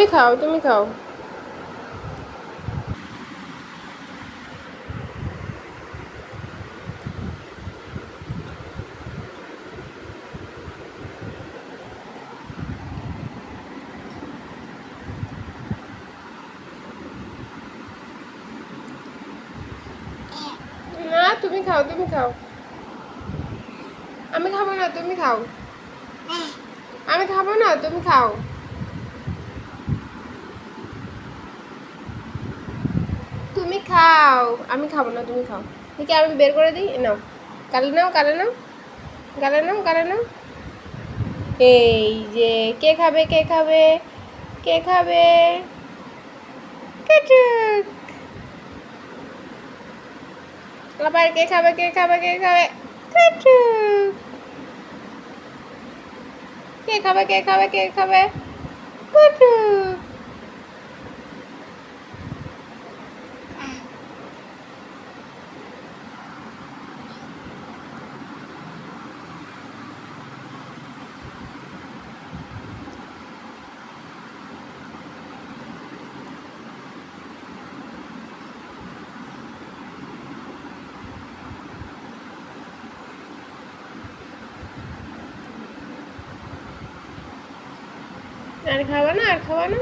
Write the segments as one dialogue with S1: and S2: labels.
S1: তুমি খাও, তুমি খাও। না, তুমি খাও, তুমি খাও। আমি খাবো না, তুমি খাও। আমি খাবো না, তুমি খাও। তুমি খাও। আমি খাবো না, তুমি খাও। ঠিক আছে, আমি বের করে দিই, নাও। গালে নাও, গালে নাও, গালে নাও, গালে নাও। এই যে, কে খাবে, কে খাবে, কে খাবে? কুটুক। আবার কে খাবে, কে খাবে, কে খাবে? কুটুক। কে খাবে, কে খাবে, কে খাবে? কুটুক। আর খাওয়া না, আর খাওয়া না।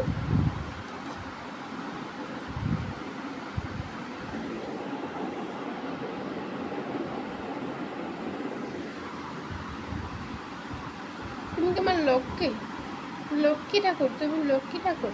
S1: তুমি তোমার লক্ষ্মী, লক্ষ্মী ঠাকুর, তুমি লক্ষ্মী ঠাকুর।